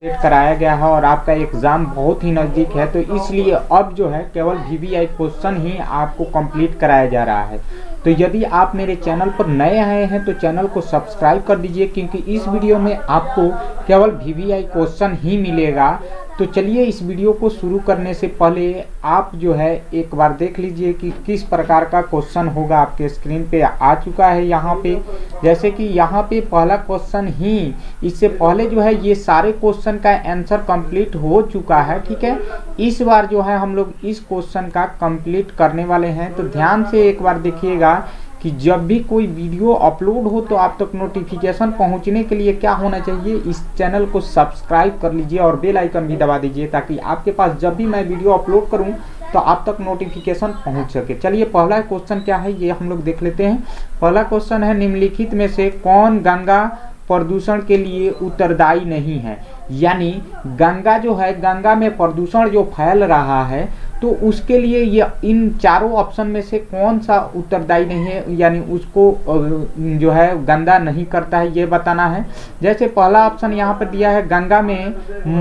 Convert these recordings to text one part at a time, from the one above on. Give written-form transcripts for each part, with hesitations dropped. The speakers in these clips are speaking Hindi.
सेट कराया गया है और आपका एग्ज़ाम बहुत ही नज़दीक है, तो इसलिए अब जो है केवल वीवीआई क्वेश्चन ही आपको कंप्लीट कराया जा रहा है। तो यदि आप मेरे चैनल पर नए आए हैं तो चैनल को सब्सक्राइब कर दीजिए, क्योंकि इस वीडियो में आपको केवल वीवीआई क्वेश्चन ही मिलेगा। तो चलिए इस वीडियो को शुरू करने से पहले आप जो है एक बार देख लीजिए कि किस प्रकार का क्वेश्चन होगा। आपके स्क्रीन पे आ चुका है यहाँ पे, जैसे कि यहाँ पे पहला क्वेश्चन ही, इससे पहले जो है ये सारे क्वेश्चन का आंसर कंप्लीट हो चुका है, ठीक है। इस बार जो है हम लोग इस क्वेश्चन का कंप्लीट करने वाले हैं। तो ध्यान से एक बार देखिएगा कि जब भी कोई वीडियो अपलोड हो तो आप तक नोटिफिकेशन पहुंचने के लिए क्या होना चाहिए, इस चैनल को सब्सक्राइब कर लीजिए और बेल आइकन भी दबा दीजिए, ताकि आपके पास जब भी मैं वीडियो अपलोड करूं तो आप तक नोटिफिकेशन पहुंच सके। चलिए पहला क्वेश्चन क्या है ये हम लोग देख लेते हैं। पहला क्वेश्चन है, निम्नलिखित में से कौन गंगा प्रदूषण के लिए उत्तरदायी नहीं है। यानी गंगा जो है, गंगा में प्रदूषण जो फैल रहा है तो उसके लिए ये इन चारों ऑप्शन में से कौन सा उत्तरदायी नहीं है, यानी उसको जो है गंदा नहीं करता है, ये बताना है। जैसे पहला ऑप्शन यहाँ पर दिया है, गंगा में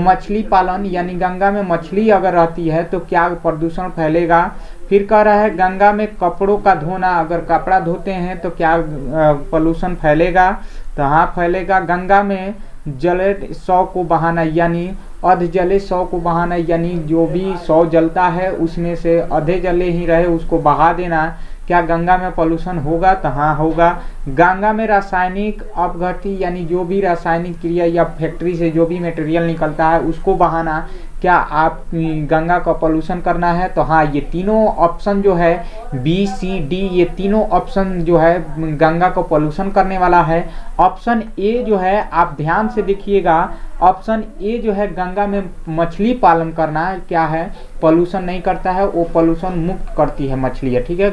मछली पालन, यानी गंगा में मछली अगर रहती है तो क्या प्रदूषण फैलेगा। फिर कह रहा है गंगा में कपड़ों का धोना, अगर कपड़ा धोते हैं तो क्या पोल्यूशन फैलेगा, तो हाँ फैलेगा। गंगा में जले 100 को बहाना, यानी अर्ध जले 100 को बहाना, यानी जो भी 100 जलता है उसमें से आधे जले ही रहे उसको बहा देना, क्या गंगा में पोल्यूशन होगा, तो हाँ होगा। गंगा में रासायनिक अपघटी, यानी जो भी रासायनिक क्रिया या फैक्ट्री से जो भी मटेरियल निकलता है उसको बहाना, क्या आप गंगा का पोल्यूशन करना है, तो हाँ ये तीनों ऑप्शन जो है बी सी डी, ये तीनों ऑप्शन जो है गंगा को पोल्यूशन करने वाला है। ऑप्शन ए जो है आप ध्यान से देखिएगा, ऑप्शन ए जो है गंगा में मछली पालन करना क्या है, पोल्यूशन नहीं करता है, वो पोल्यूशन मुक्त करती है मछली है, ठीक है।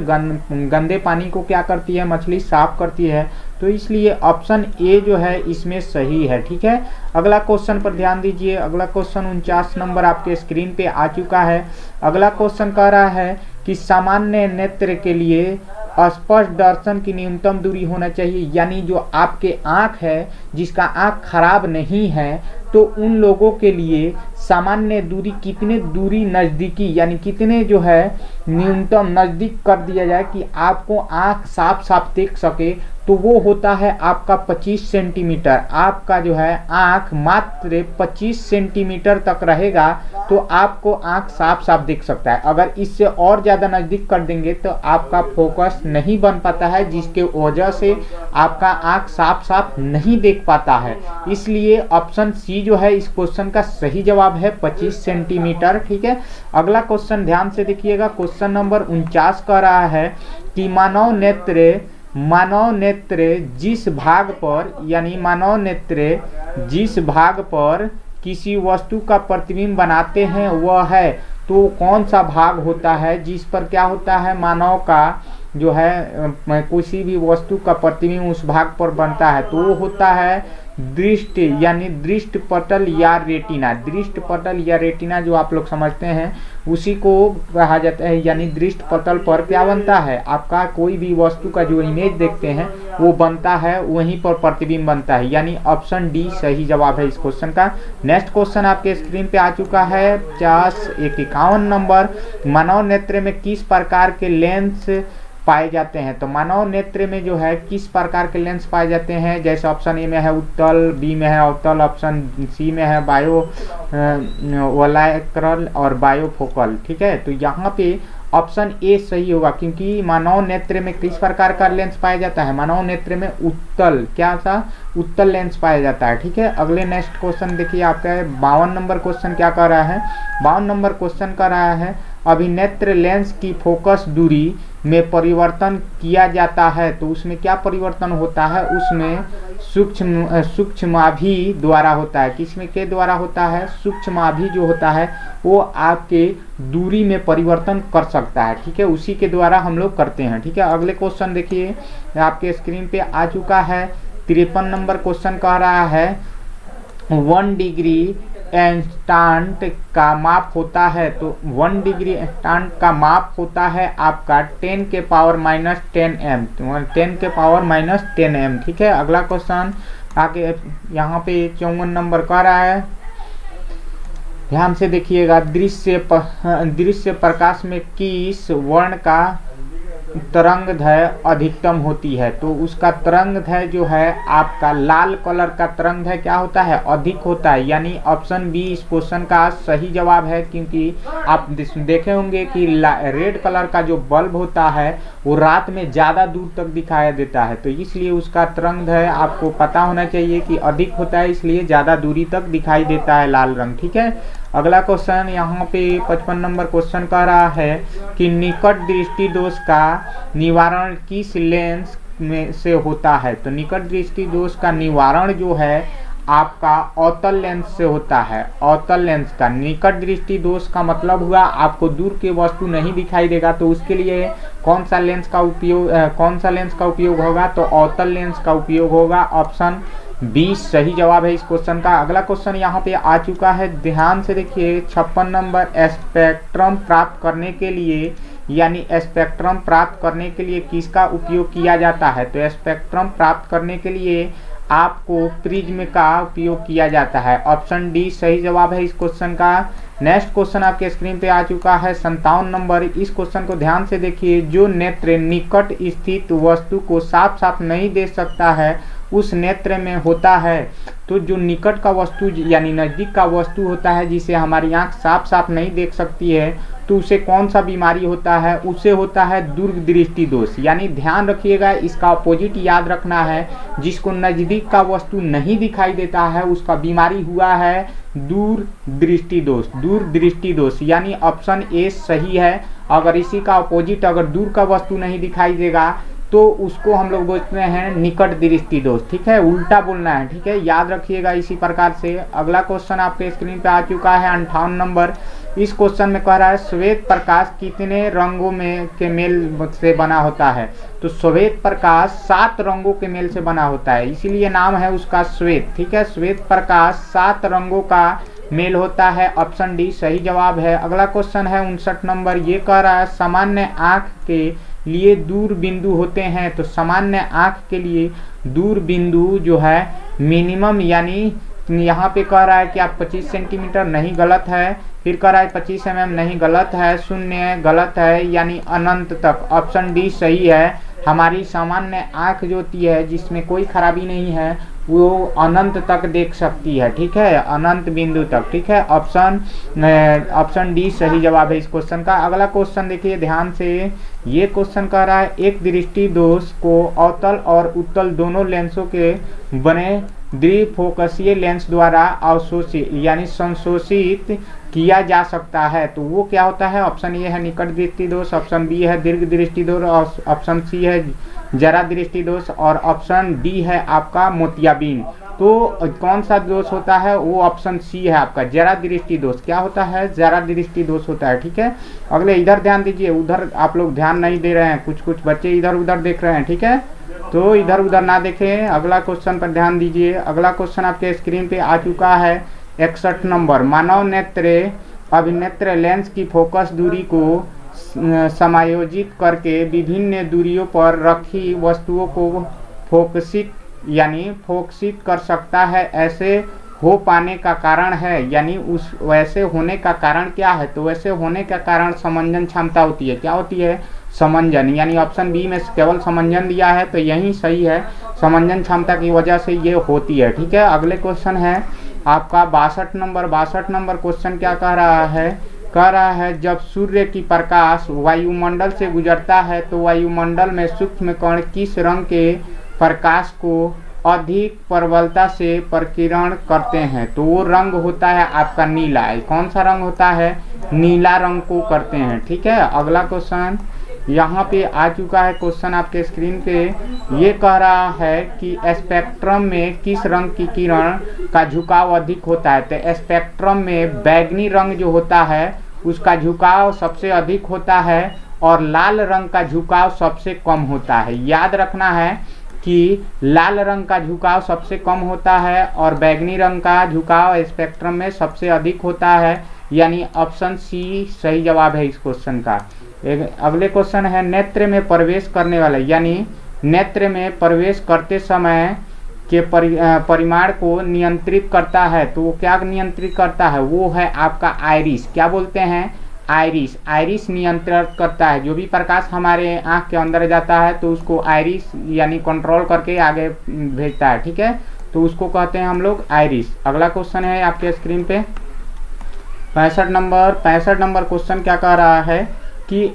गंदे पानी को क्या करती है, मछली साफ करती है, तो इसलिए ऑप्शन ए जो है इसमें सही है, ठीक है। अगला क्वेश्चन पर ध्यान दीजिए। अगला क्वेश्चन 49 नंबर आपके स्क्रीन पे आ चुका है। अगला क्वेश्चन कह रहा है कि सामान्य नेत्र के लिए स्पष्ट दर्शन की न्यूनतम दूरी होना चाहिए। यानी जो आपके आँख है, जिसका आँख खराब नहीं है, तो उन लोगों के लिए सामान्य दूरी कितने दूरी नज़दीकी, यानी कितने जो है न्यूनतम नज़दीक कर दिया जाए कि आपको आँख साफ साफ देख सके, तो वो होता है आपका 25 सेंटीमीटर। आपका जो है आँख मात्र 25 सेंटीमीटर तक रहेगा तो आपको आँख साफ साफ दिख सकता है। अगर इससे और ज़्यादा नज़दीक कर देंगे तो आपका फोकस नहीं बन पाता है, जिसके वजह से आपका आँख साफ साफ नहीं देख पाता है। इसलिए ऑप्शन सी जो है इस क्वेश्चन का सही जवाब है 25 सेंटीमीटर, ठीक है। अगला क्वेश्चन ध्यान से देखिएगा। क्वेश्चन नंबर 49 कह रहा है कि मानव नेत्र जिस भाग पर, यानी मानव नेत्र जिस भाग पर किसी वस्तु का प्रतिबिंब बनाते हैं वह है, तो कौन सा भाग होता है जिस पर क्या होता है, मानव का जो है किसी भी वस्तु का प्रतिबिंब उस भाग पर बनता है, तो वो होता है दृष्टि, यानी दृष्टि पटल या रेटिना। दृष्टि पटल या रेटिना जो आप लोग समझते हैं उसी को कहा जाता है। यानी दृष्टि पटल पर क्या बनता है, आपका कोई भी वस्तु का जो इमेज देखते हैं वो बनता है, वहीं पर प्रतिबिंब बनता है, यानी ऑप्शन डी सही जवाब है इस क्वेश्चन का। नेक्स्ट क्वेश्चन आपके स्क्रीन पे आ चुका है 51 नंबर। मानव नेत्र में किस प्रकार के लेंस पाए जाते हैं। तो मानव नेत्र में जो है किस प्रकार के लेंस पाए जाते हैं, जैसे ऑप्शन ए में है उत्तल, बी में है अवतल, ऑप्शन सी में है बायो वलायक्रल और बायोफोकल, ठीक है। तो यहाँ पे ऑप्शन ए सही होगा, क्योंकि मानव नेत्र में किस प्रकार का लेंस पाया जाता है, मानव नेत्र में उत्तल, क्या सा उत्तल लेंस पाया जाता है, ठीक है। अगले नेक्स्ट क्वेश्चन देखिए आपका 52 नंबर क्वेश्चन क्या कर रहा है। 52 नंबर क्वेश्चन कर रहा है अभिनेत्र लेंस की फोकस दूरी में परिवर्तन किया जाता है, तो उसमें क्या परिवर्तन होता है, उसमें सूक्ष्माभि द्वारा होता है। किसमें के द्वारा होता है, सूक्ष्माभि जो होता है वो आपके दूरी में परिवर्तन कर सकता है, ठीक है, उसी के द्वारा हम लोग करते हैं, ठीक है। अगले क्वेश्चन देखिए आपके स्क्रीन पे आ चुका है 53 नंबर क्वेश्चन कह रहा है 1 डिग्री इंस्टांट का माप होता है, तो 1 डिग्री इंस्टांट का माप होता है आपका 10 के पावर माइनस 10 एम, 10 के पावर माइनस 10 एम, ठीक है। अगला क्वेश्चन आगे यहाँ पे 54 नंबर कह रहा है ध्यान से देखिएगा, दृश्य प्रकाश में किस वर्ण का तरंगदैर्घ्य अधिकतम होती है? तो उसका तरंगदैर्घ्य जो है आपका लाल कलर का तरंगदैर्घ्य क्या होता है? अधिक होता है। यानी ऑप्शन बी इस क्वेश्चन का सही जवाब है, क्योंकि आप देखे होंगे कि रेड कलर का जो बल्ब होता है वो रात में ज़्यादा दूर तक दिखाई देता है, तो इसलिए उसका तरंगदैर्घ्य आपको पता होना चाहिए कि अधिक होता है, इसलिए ज़्यादा दूरी तक दिखाई देता है लाल रंग। ठीक है, अगला क्वेश्चन यहाँ पे 55 नंबर क्वेश्चन कह रहा है कि निकट दृष्टि दोष का निवारण किस लेंस में से होता है? तो निकट दृष्टि दोष का निवारण जो है आपका अवतल लेंस से होता है। अवतल लेंस का निकट दृष्टि दोष का मतलब हुआ आपको दूर की वस्तु नहीं दिखाई देगा, तो उसके लिए कौन सा लेंस का उपयोग होगा? तो अवतल लेंस का उपयोग होगा। ऑप्शन 20 सही जवाब है इस क्वेश्चन का। अगला क्वेश्चन यहाँ पे आ चुका है, ध्यान से देखिए 56 नंबर, स्पेक्ट्रम प्राप्त करने के लिए स्पेक्ट्रम प्राप्त करने के लिए किसका उपयोग किया जाता है? तो स्पेक्ट्रम प्राप्त करने के लिए आपको प्रिज्म का उपयोग किया जाता है। ऑप्शन डी सही जवाब है इस क्वेश्चन का। नेक्स्ट क्वेश्चन आपके स्क्रीन पे आ चुका है 57 नंबर। इस क्वेश्चन को ध्यान से देखिए, जो नेत्र निकट स्थित वस्तु को साफ साफ नहीं देख सकता है उस नेत्र में होता है। तो जो निकट का वस्तु यानी नज़दीक का वस्तु होता है जिसे हमारी आंख साफ साफ नहीं देख सकती है, तो उसे कौन सा बीमारी होता है? उसे होता है दूरदृष्टि दोष। यानी ध्यान रखिएगा, इसका अपोजिट याद रखना है। जिसको नज़दीक का वस्तु नहीं दिखाई देता है उसका बीमारी हुआ है दूरदृष्टि दोष। दूरदृष्टि दोष यानी ऑप्शन ए सही है। अगर इसी का अपोजिट, अगर दूर का वस्तु नहीं दिखाई देगा तो उसको हम लोग बोलते हैं निकट दृष्टि दोष। ठीक है, उल्टा बोलना है। ठीक है, याद रखिएगा इसी प्रकार से। अगला क्वेश्चन आपके स्क्रीन पे आ चुका है 58 नंबर। इस क्वेश्चन में कह रहा है श्वेत प्रकाश कितने रंगों में के मेल से बना होता है? तो श्वेत प्रकाश 7 रंगों के मेल से बना होता है, इसीलिए नाम है उसका श्वेत। ठीक है, श्वेत प्रकाश 7 रंगों का मेल होता है। ऑप्शन डी सही जवाब है। अगला क्वेश्चन है 59 नंबर। ये कह रहा है सामान्य आँख के लिए दूर बिंदु होते हैं। तो सामान्य आँख के लिए दूर बिंदु जो है मिनिमम, यानी यहाँ पे कह रहा है कि आप 25 सेंटीमीटर नहीं, गलत है। फिर कह रहा है 25 mm नहीं, गलत है। 0 गलत है, यानी अनंत तक। ऑप्शन डी सही है। हमारी सामान्य आँख जो होती है जिसमें कोई खराबी नहीं है वो अनंत तक देख सकती है। ठीक है, अनंत बिंदु तक। ठीक है, ऑप्शन डी सही जवाब है इस क्वेश्चन का। अगला क्वेश्चन देखिए ध्यान से। ये क्वेश्चन कह रहा है एक दृष्टि दोष को अवतल और उत्तल दोनों लेंसों के बने द्विफोकसीय लेंस द्वारा अवशोषित यानी संशोषित किया जा सकता है। तो वो क्या होता है? ऑप्शन ए है निकट दृष्टि दोष, ऑप्शन बी है दीर्घ दृष्टि दोष, ऑप्शन सी है जरा दृष्टि दोष और ऑप्शन डी है आपका मोतियाबिंद। तो कौन सा दोष होता है? वो ऑप्शन सी है आपका जरा दृष्टि दोष। क्या होता है? जरा दृष्टि दोष होता है। ठीक है, अगले इधर ध्यान दीजिए, उधर आप लोग ध्यान नहीं दे रहे हैं, कुछ बच्चे इधर उधर देख रहे हैं। ठीक है, तो इधर उधर ना देखें, अगला क्वेश्चन पर ध्यान दीजिए। अगला क्वेश्चन आपके स्क्रीन पे आ चुका है 61 नंबर। मानव नेत्र अभिनेत्र लेंस की फोकस दूरी को समायोजित करके विभिन्न दूरियों पर रखी वस्तुओं को फोकसित कर सकता है। ऐसे हो पाने का कारण है, यानी उस वैसे होने का कारण क्या है? तो वैसे होने का कारण समंजन क्षमता होती है। क्या होती है? समंजन। यानी ऑप्शन बी में केवल समंजन दिया है तो यही सही है। समंजन क्षमता की वजह से ये होती है। ठीक है, अगले क्वेश्चन है आपका 62 नंबर। 62 नंबर क्वेश्चन क्या कह रहा है? कह रहा है जब सूर्य की प्रकाश वायुमंडल से गुजरता है तो वायुमंडल में सूक्ष्म कण किस रंग के प्रकाश को अधिक प्रबलता से प्रकीर्णन करते हैं? तो वो रंग होता है आपका नीला। कौन सा रंग होता है? नीला रंग को करते हैं। ठीक है, अगला क्वेश्चन यहाँ पे आ चुका है क्वेश्चन आपके स्क्रीन पे। ये कह रहा है कि स्पेक्ट्रम में किस रंग की किरण का झुकाव अधिक होता है? तो स्पेक्ट्रम में बैगनी रंग जो होता है उसका झुकाव सबसे अधिक होता है और लाल रंग का झुकाव सबसे कम होता है। याद रखना है कि लाल रंग का झुकाव सबसे कम होता है और बैगनी रंग का झुकाव स्पेक्ट्रम में सबसे अधिक होता है, यानी ऑप्शन सी सही जवाब है इस क्वेश्चन का। अगले क्वेश्चन है नेत्र में प्रवेश करने वाला, यानी नेत्र में प्रवेश करते समय के परिमाण को नियंत्रित करता है। तो वो क्या नियंत्रित करता है, वो है आपका आइरिस। क्या बोलते हैं, आइरिस। आइरिस नियंत्रित करता है, जो भी प्रकाश हमारे आँख के अंदर जाता है तो उसको आइरिस यानी कंट्रोल करके आगे भेजता है, ठीक है, तो उसको कहते हैं हम लोग आइरिस। अगला क्वेश्चन है आपके स्क्रीन पे 65 नंबर क्वेश्चन क्या कह रहा है कि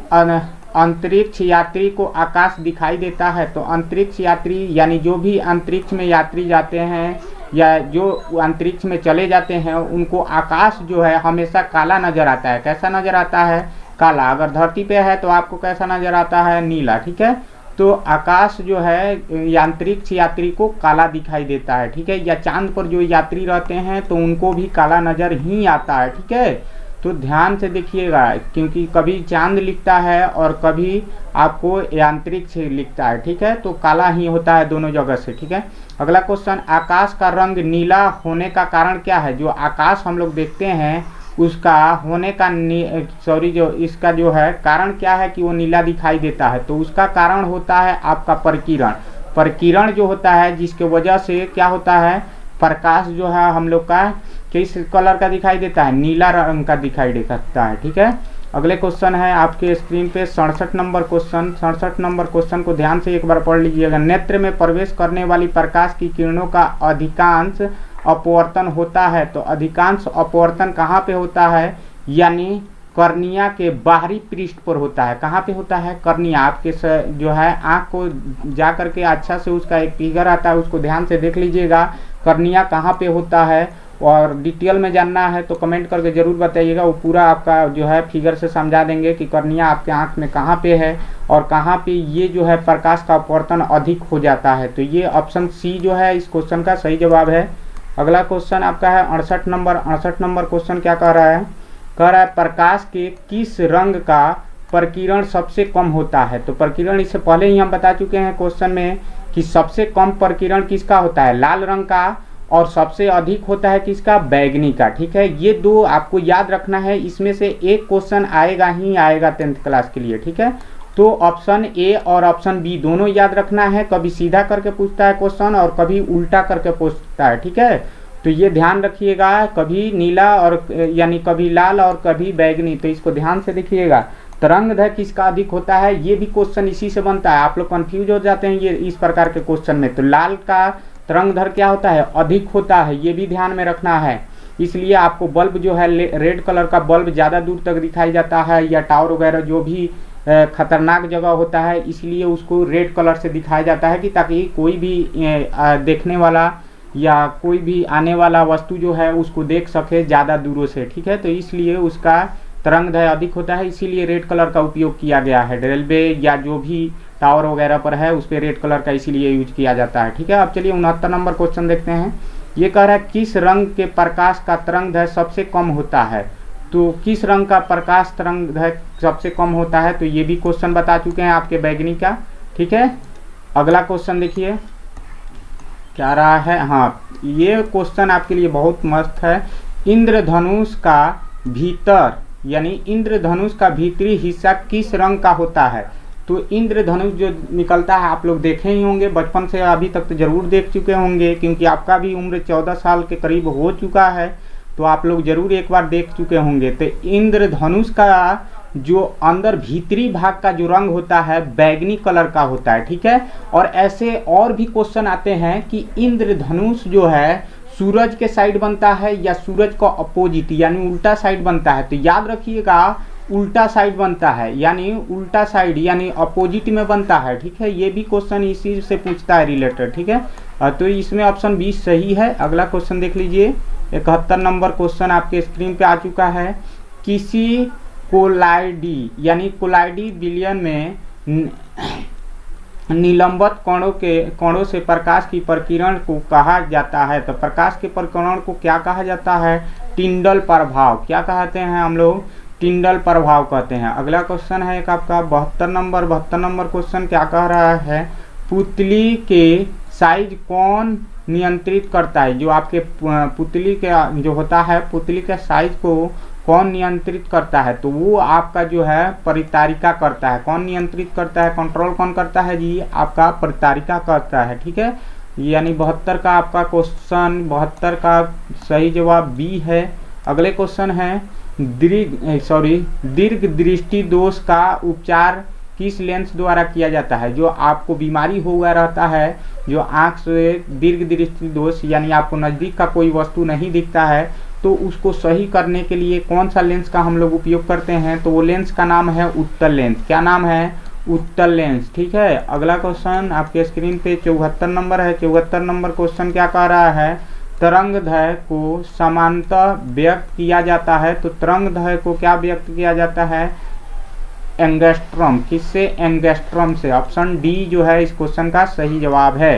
अंतरिक्ष यात्री को आकाश दिखाई देता है। तो अंतरिक्ष यात्री यानी जो भी अंतरिक्ष में यात्री जाते हैं या जो अंतरिक्ष में चले जाते हैं उनको आकाश जो है हमेशा काला नजर आता है। कैसा नजर आता है, काला। अगर धरती पे है तो आपको कैसा नजर आता है, नीला, ठीक है। तो आकाश जो है अंतरिक्ष यात्री को काला दिखाई देता है, ठीक है। या चांद पर जो यात्री रहते हैं तो उनको भी काला नजर ही आता है, ठीक है। तो ध्यान से देखिएगा, क्योंकि कभी चांद लिखता है और कभी आपको अंतरिक्ष लिखता है, ठीक है। तो काला ही होता है दोनों जगह से, ठीक है। अगला क्वेश्चन, आकाश का रंग नीला होने का कारण क्या है। जो आकाश हम लोग देखते हैं उसका होने का जो इसका जो है कारण क्या है कि वो नीला दिखाई देता है। तो उसका कारण होता है आपका प्रकीर्ण। प्रकीर्ण जो होता है जिसके वजह से क्या होता है, प्रकाश जो है हम लोग का किस कलर का दिखाई देता है, नीला रंग का दिखाई देता है, ठीक है। अगले क्वेश्चन है आपके स्क्रीन पे 67 नंबर क्वेश्चन। 67 नंबर क्वेश्चन को ध्यान से एक बार पढ़ लीजिएगा। नेत्र में प्रवेश करने वाली प्रकाश की किरणों का अधिकांश अपवर्तन होता है। तो अधिकांश अपवर्तन कहाँ पे होता है, यानी कर्निया के बाहरी पृष्ठ पर होता है। कहाँ पे होता है, कर्निया। आपके जो है आँख को जा करके अच्छा से उसका एक फिगर आता है, उसको ध्यान से देख लीजिएगा, कर्निया कहाँ पे होता है। और डिटेल में जानना है तो कमेंट करके ज़रूर बताइएगा, वो पूरा आपका जो है फिगर से समझा देंगे कि कर्निया आपके आँख में कहाँ पे है और कहाँ पे ये जो है प्रकाश का अपवर्तन अधिक हो जाता है। तो ये ऑप्शन सी जो है इस क्वेश्चन का सही जवाब है। अगला क्वेश्चन आपका है 68 नंबर क्वेश्चन क्या कह रहा है, प्रकाश के किस रंग का प्रकीर्ण सबसे कम होता है। तो प्रकीर्ण इससे पहले ही हम बता चुके हैं क्वेश्चन में कि सबसे कम प्रकीर्ण किसका होता है, लाल रंग का, और सबसे अधिक होता है किसका, बैगनी का, ठीक है। ये दो आपको याद रखना है, इसमें से एक क्वेश्चन आएगा ही आएगा 10th क्लास के लिए, ठीक है। तो ऑप्शन ए और ऑप्शन बी दोनों याद रखना है, कभी सीधा करके पूछता है क्वेश्चन और कभी उल्टा करके पूछता है, ठीक है। तो ये ध्यान रखिएगा, कभी नीला और यानी कभी लाल और कभी बैगनी, तो इसको ध्यान से देखिएगा। तरंगदैर्घ्य किसका अधिक होता है, ये भी क्वेश्चन इसी से बनता है। आप लोग कंफ्यूज हो जाते हैं ये इस प्रकार के क्वेश्चन में। तो लाल का तरंगदैर्घ्य क्या होता है, अधिक होता है, ये भी ध्यान में रखना है। इसलिए आपको बल्ब जो है रेड कलर का बल्ब ज़्यादा दूर तक दिखाई जाता है, या टावर वगैरह जो भी खतरनाक जगह होता है, इसलिए उसको रेड कलर से दिखाया जाता है कि ताकि कोई भी देखने वाला या कोई भी आने वाला वस्तु जो है उसको देख सके ज़्यादा दूरों से, ठीक है। तो इसलिए उसका तरंगदैर्घ्य अधिक होता है, इसीलिए रेड कलर का उपयोग किया गया है। रेलवे या जो भी टावर वगैरह पर है उस पर रेड कलर का इसीलिए यूज किया जाता है, ठीक है। अब चलिए 69 नंबर क्वेश्चन देखते हैं। ये कह रहा है किस रंग के प्रकाश का तरंगदैर्घ्य सबसे कम होता है। तो किस रंग का प्रकाश तरंगदैर्घ्य सबसे कम होता है, तो ये भी क्वेश्चन बता चुके हैं आपके बैगनी का, ठीक है। अगला क्वेश्चन देखिए क्या रहा है, हाँ ये क्वेश्चन आपके लिए बहुत मस्त है। इंद्रधनुष का भीतर यानी इंद्रधनुष का भीतरी हिस्सा किस रंग का होता है। तो इंद्रधनुष जो निकलता है आप लोग देखे ही होंगे, बचपन से अभी तक तो जरूर देख चुके होंगे, क्योंकि आपका भी उम्र 14 साल के करीब हो चुका है, तो आप लोग जरूर एक बार देख चुके होंगे। तो इंद्रधनुष का जो अंदर भीतरी भाग का जो रंग होता है बैगनी कलर का होता है, ठीक है। और ऐसे और भी क्वेश्चन आते हैं कि इंद्रधनुष जो है सूरज के साइड बनता है या सूरज का अपोजिट यानी उल्टा साइड बनता है। तो याद रखिएगा उल्टा साइड बनता है, यानी उल्टा साइड यानी अपोजिट में बनता है, ठीक है। ये भी क्वेश्चन इसी से पूछता है रिलेटेड, ठीक है। तो इसमें ऑप्शन 20 सही है। अगला क्वेश्चन देख लीजिए 71 नंबर क्वेश्चन आपके स्क्रीन पे आ चुका है। किसी कोलाइडी यानी कोलाइडी विलयन में निलंबत कणों से प्रकाश की प्रकीर्ण को कहा जाता है। तो प्रकाश के प्रकीर्ण को क्या कहा जाता है, टिंडल प्रभाव। क्या कहते हैं हम लोग, टिंडल प्रभाव कहते हैं। अगला क्वेश्चन है एक आपका 72 नंबर क्वेश्चन क्या कह रहा है, पुतली के साइज कौन नियंत्रित करता है। जो आपके पुतली के जो होता है पुतली के साइज को कौन नियंत्रित करता है, तो वो आपका जो है परितारिका करता है। कौन नियंत्रित करता है, कंट्रोल कौन करता है जी, आपका परितारिका करता है, ठीक है। यानी 72 का आपका क्वेश्चन, 72 का सही जवाब बी है। अगले क्वेश्चन है दीर्घ दृष्टि दोष का उपचार किस लेंस द्वारा किया जाता है। जो आपको बीमारी हुआ रहता है, जो आंख से दीर्घ दृष्टि दोष यानी आपको नज़दीक का कोई वस्तु नहीं दिखता है, तो उसको सही करने के लिए कौन सा लेंस का हम लोग उपयोग करते हैं, तो वो लेंस का नाम है उत्तल लेंस। क्या नाम है? उत्तल लेंस। ठीक है। अगला क्वेश्चन आपके स्क्रीन पे 74 नंबर है। 74 नंबर क्वेश्चन क्या कह रहा है? तरंगदैर्घ्य को समानतः व्यक्त किया जाता है। तो तरंगदैर्घ्य को क्या व्यक्त किया जाता है? एंगस्ट्रॉम। किससे? एंगस्ट्रॉम से। ऑप्शन डी जो है इस क्वेश्चन का सही जवाब है।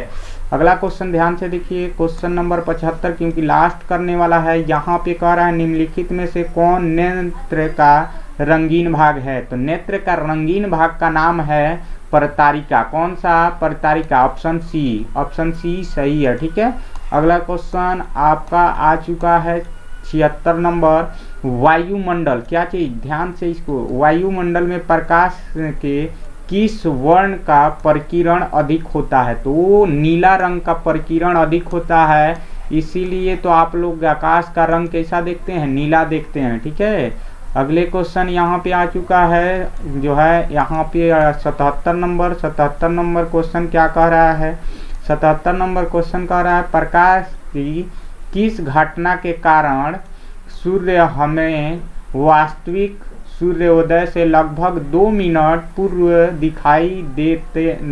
अगला क्वेश्चन ध्यान से देखिए, क्वेश्चन नंबर 75, क्योंकि लास्ट करने वाला है। यहाँ पे कह रहा है निम्नलिखित में से कौन नेत्र का रंगीन भाग है। तो नेत्र का रंगीन भाग का नाम है परतारिका। कौन सा? परतारिका। Option C. ऑप्शन सी सही है। ठीक है। अगला क्वेश्चन आपका आ चुका है 76 नंबर। वायुमंडल क्या चीज? ध्यान से इसको, वायुमंडल में प्रकाश के किस वर्ण का परिकिरण अधिक होता है। तो नीला रंग का परिकिरण अधिक होता है, इसीलिए तो आप लोग आकाश का रंग कैसा देखते हैं? नीला देखते हैं। ठीक है। अगले क्वेश्चन यहाँ पे आ चुका है, जो है यहाँ पे 77 नंबर। 77 नंबर क्वेश्चन क्या कह रहा है? 77 नंबर क्वेश्चन कह रहा है प्रकाश की किस घटना के कारण सूर्य हमें वास्तविक सूर्योदय से लगभग 2 मिनट पूर्व दिखाई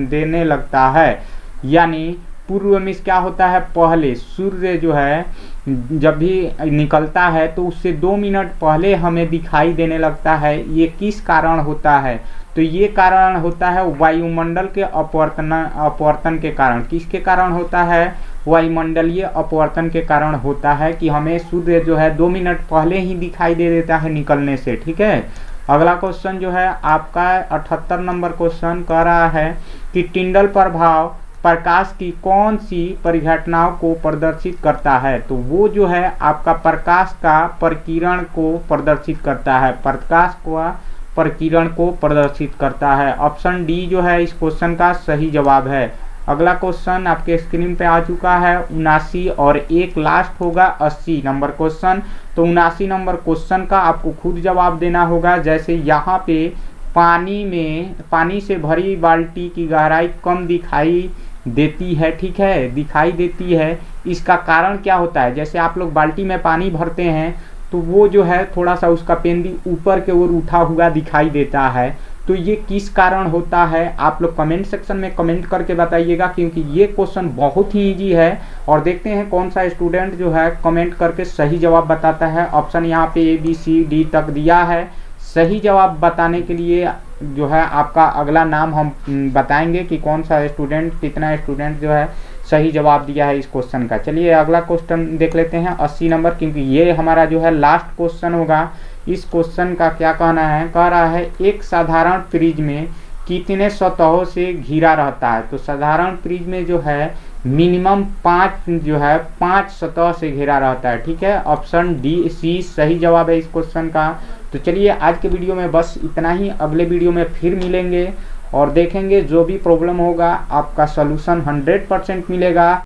देने लगता है। यानी पूर्व में क्या होता है? पहले। सूर्य जो है जब भी निकलता है तो उससे 2 मिनट पहले हमें दिखाई देने लगता है। ये किस कारण होता है? तो ये कारण होता है वायुमंडल के अपवर्तन के कारण। किसके कारण होता है? वायुमंडलीय अपवर्तन के कारण होता है कि हमें सूर्य जो है 2 मिनट पहले ही दिखाई दे देता है निकलने से। ठीक है। अगला क्वेश्चन जो है आपका 78 नंबर क्वेश्चन कह रहा है कि टिंडल प्रभाव प्रकाश की कौन सी परिघटनाओं को प्रदर्शित करता है। तो वो जो है आपका प्रकाश का प्रकीर्ण को प्रदर्शित करता है। प्रकाश का प्रकीर्ण को प्रदर्शित करता है। ऑप्शन डी जो है इस क्वेश्चन का सही जवाब है। अगला क्वेश्चन आपके स्क्रीन पे आ चुका है 79 और एक लास्ट होगा 80 नंबर क्वेश्चन। तो 79 नंबर क्वेश्चन का आपको खुद जवाब देना होगा। जैसे यहाँ पे पानी से भरी बाल्टी की गहराई कम दिखाई देती है। ठीक है, दिखाई देती है। इसका कारण क्या होता है? जैसे आप लोग बाल्टी में पानी भरते हैं तो वो जो है थोड़ा सा उसका पेंदी ऊपर के ओर उठा हुआ दिखाई देता है। तो ये किस कारण होता है? आप लोग कमेंट सेक्शन में कमेंट करके बताइएगा, क्योंकि ये क्वेश्चन बहुत ही इजी है। और देखते हैं कौन सा स्टूडेंट जो है कमेंट करके सही जवाब बताता है। ऑप्शन यहाँ पे ए बी सी डी तक दिया है। सही जवाब बताने के लिए जो है आपका अगला नाम हम बताएंगे कि कौन सा स्टूडेंट, कितना स्टूडेंट जो है सही जवाब दिया है इस क्वेश्चन का। चलिए अगला क्वेश्चन देख लेते हैं 80 नंबर, क्योंकि ये हमारा जो है लास्ट क्वेश्चन होगा। इस क्वेश्चन का क्या कहना है? कह रहा है एक साधारण प्रिज्म में कितने सतहों से घिरा रहता है। तो साधारण प्रिज्म में जो है मिनिमम 5 सतह से घिरा रहता है। ठीक है। ऑप्शन डी सी सही जवाब है इस क्वेश्चन का। तो चलिए आज के वीडियो में बस इतना ही। अगले वीडियो में फिर मिलेंगे और देखेंगे, जो भी प्रॉब्लम होगा आपका सॉल्यूशन 100% मिलेगा।